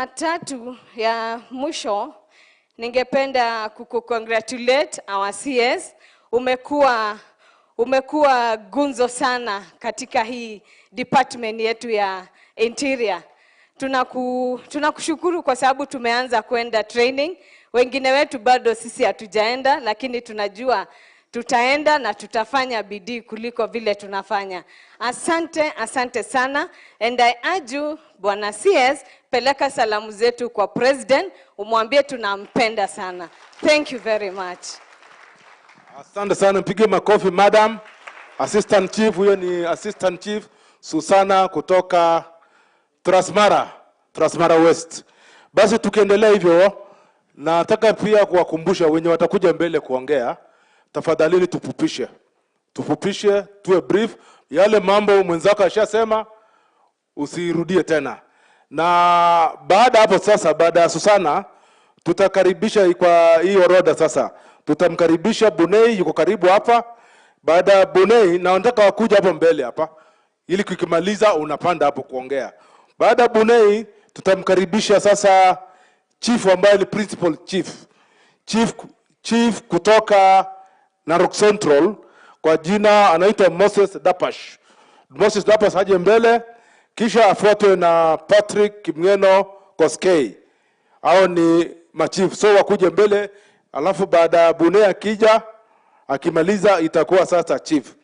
ya tatu ya mwisho, ningependa kukukongratulate our CS. Umekuwa gunzo sana katika hii department yetu ya interior. Tunakushukuru kwa sababu tumeanza kwenda training. Wengine wetu bado sisi hatujaenda, lakini tunajua tutaenda na tutafanya bidii kuliko vile tunafanya. Asante sana. And I urge you, Bwana CS, peleka salamu zetu kwa President, umwambie tunampenda sana. Thank you very much. Asante sana, mpige makofi Madam Assistant Chief. Huyo ni Assistant Chief Susana kutoka Transmara West. Basi tukiendelea hivyo, nataka pia kuwakumbusha wenye watakuja mbele kuongea, tafadhali tufupishe, tuwe brief. Yale mambo mwenzako ashasema usirudie tena. Na baada hapo sasa, baada ya Susana, tutakaribisha kwa hii orodha sasa. Tutamkaribisha Bunei, yuko karibu hapa. Baada ya Bunei, naondoka wakuja hapo mbele hapa, ili kukimaliza unapanda hapo kuongea. Baada ya Bunei, tutamkaribisha sasa Chief ambaye ni Principal Chief kutoka Narok Central, kwa jina anaitwa Moses Dapash. Moses Dapash aje mbele, kisha afuatwe na Patrick Kimngeno Koskei. Hao ni machief, so wakuje mbele, alafu baada ya Bunei akija akimaliza itakuwa sasa chief.